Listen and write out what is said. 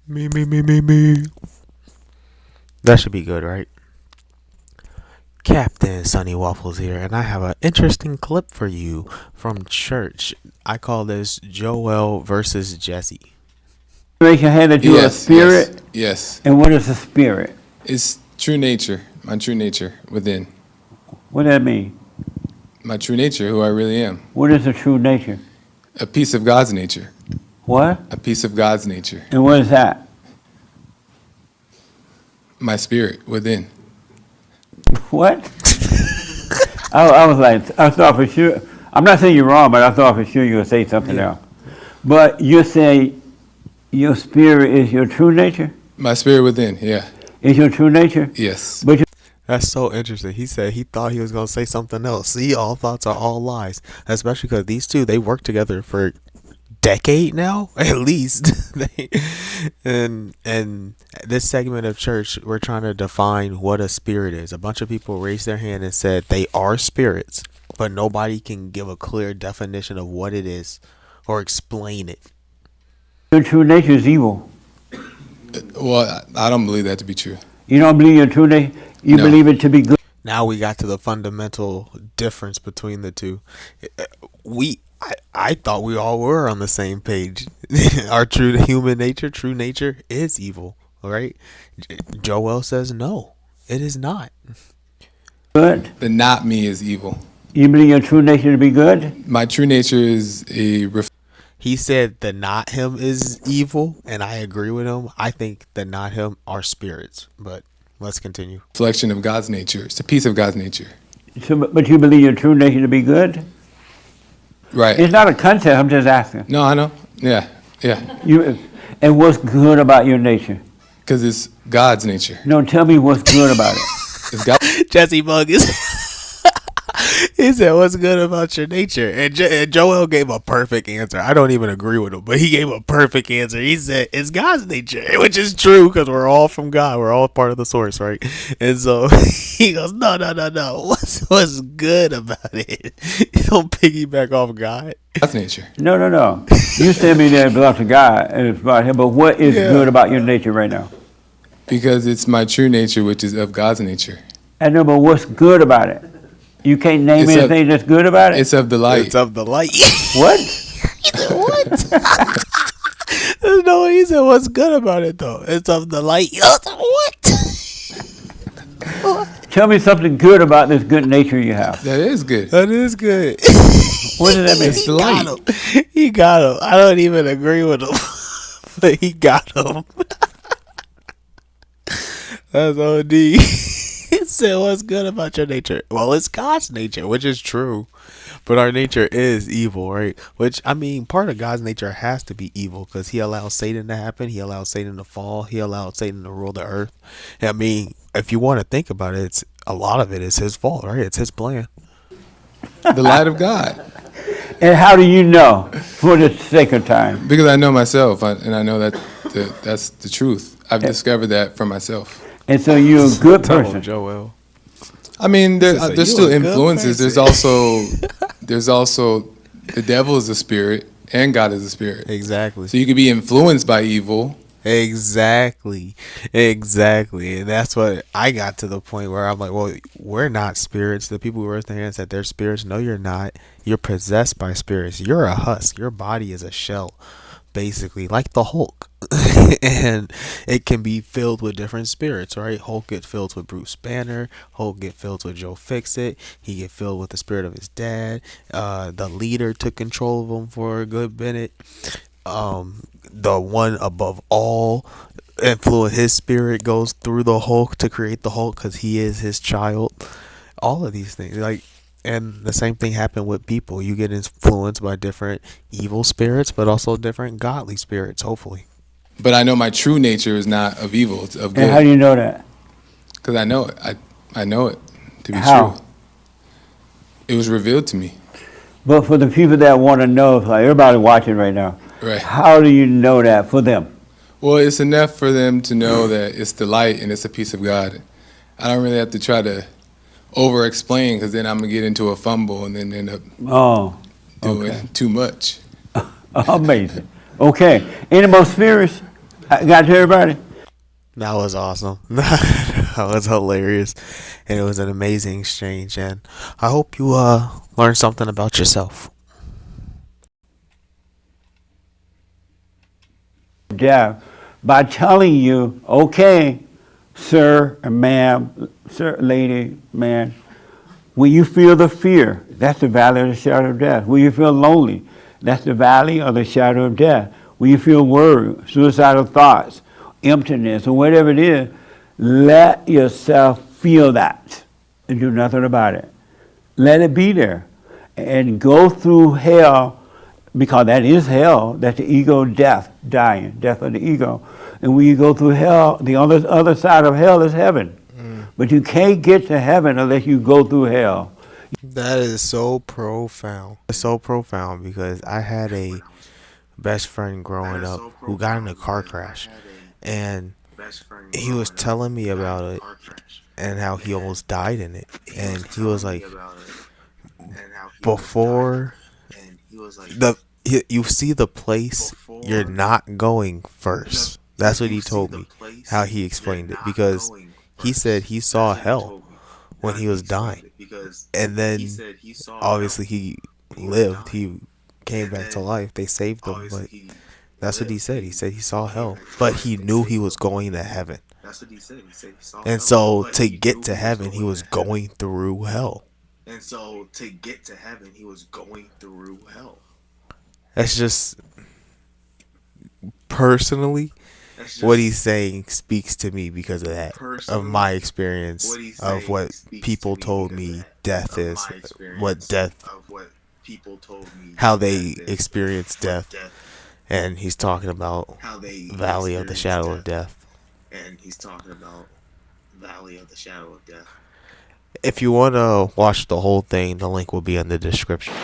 Me. That should be good, right? Captain Sunny Waffles here, and I have an interesting clip for you from church. I call this Joel versus Jesse. Raise your hand that you are a spirit. Yes. And what is a spirit? It's true nature, my true nature within. What does that mean? My true nature, who I really am. What is the true nature? A piece of God's nature. What? A piece of God's nature. And what is that? My spirit within. What? I was like, I thought for sure. I'm not saying you're wrong, but I thought for sure you would say something else. But you say your spirit is your true nature? My spirit within, yeah. Is your true nature? Yes. But That's so interesting. He said he thought he was going to say something else. See, all thoughts are all lies. Especially because these two, they work together for decade now, at least. and this segment of church, we're trying to define what a spirit is. A bunch of people raised their hand and said they are spirits, but nobody can give a clear definition of what it is or explain it. your true nature is evil. Well, I don't believe that to be true. You don't believe your true nature? You No. believe it to be good? Now we got to the fundamental difference between the two. I thought we all were on the same page. Our true nature is evil, right? Joel says no, it is not. Good. The not me is evil. You believe your true nature to be good? My true nature is He said the not him is evil, and I agree with him. I think the not him are spirits, but let's continue. reflection of God's nature. It's a piece of God's nature. So, but you believe your true nature to be good? Right. It's not a concept. I'm just asking. No, I know. Yeah. And what's good about your nature? Because it's God's nature. No, tell me what's good about it. It's God. Jesse Bug is. He said, "What's good about your nature?" And Joel gave a perfect answer. I don't even agree with him, but he gave a perfect answer. He said, "It's God's nature," which is true because we're all from God. We're all part of the source, right? And so he goes, "No. What's good about it?" You don't piggyback off God. God's nature. No. You said me that it belongs to God and it's about Him. But what is good about your nature right now? Because it's my true nature, which is of God's nature. I know, but what's good about it? You can't name anything that's good about it? It's of the light. It's of the light. What? What? There's no way he said what's good about it though. It's of the light. What? Tell me something good about this good nature you have. That is good. That is good. What does that mean? It's the light. He got him. I don't even agree with him, but he got him. That's OD. He said, "What's good about your nature?" Well, it's God's nature, which is true. But our nature is evil, right? Which, I mean, part of God's nature has to be evil because he allowed Satan to happen. He allowed Satan to fall. He allowed Satan to rule the earth. I mean, if you want to think about it, a lot of it is his fault, right? It's his plan. The light of God. And how do you know, for the sake of time? Because I know myself, and I know that that's the truth. I've discovered that for myself. And so you're a good Tell him, person. Joel. I mean, there's you still a good influences. person. There's also the devil is a spirit and God is a spirit. Exactly. So you could be influenced by evil. Exactly. And that's what I got to the point where I'm like, well, we're not spirits. The people who raised their hands said they're spirits. No, you're not. You're possessed by spirits. You're a husk. Your body is a shell, basically, like the Hulk. And it can be filled with different spirits, right? Hulk get filled with Bruce Banner. Hulk get filled with Joe Fixit. He get filled with the spirit of his dad. The leader took control of him for a good minute. The one above all influence, his spirit goes through the Hulk to create the Hulk because he is his child. All of these things, and the same thing happened with people. You get influenced by different evil spirits, but also different godly spirits, hopefully. But I know my true nature is not of evil. It's of good. And how do you know that? Because I know it. I know it to be How? true. It was revealed to me. But for the people that want to know, like everybody watching right now, Right. how do you know that for them? Well, it's enough for them to know that it's the light and it's a piece of God. I don't really have to try to over-explain because then I'm going to get into a fumble and then end up doing too much. Amazing. Okay. Any more spirits? I got to everybody? That was awesome. That was hilarious, and it was an amazing exchange. And I hope you learned something about yourself. Death by telling you, okay, sir, ma'am, sir, lady, man, when you feel the fear, that's the valley of the shadow of death. When you feel lonely, that's the valley of the shadow of death. When you feel worry, suicidal thoughts, emptiness, or whatever it is, let yourself feel that and do nothing about it. Let it be there and go through hell, because that is hell. That's the ego death, dying, death of the ego. And when you go through hell, the other side of hell is heaven. But you can't get to heaven unless you go through hell. That is so profound. It's so profound because I had a best friend growing up who got in a car crash, and he was telling me about it and how he almost died in it. And he was like, before the you see the place, you're not going first. That's what he told me, how he explained it, because he said he saw hell when he was dying, and then obviously he lived, he came back to life, they saved him, but that's what he said. He said he saw hell, but he knew he was going to heaven. And so to get to heaven, he was going through hell. That's just, personally, what he's saying speaks to me because of that, of my experience, of what people told me death is, what death, how they experience death. And he's talking about Valley of the Shadow of Death. If you want to watch the whole thing, the link will be in the description.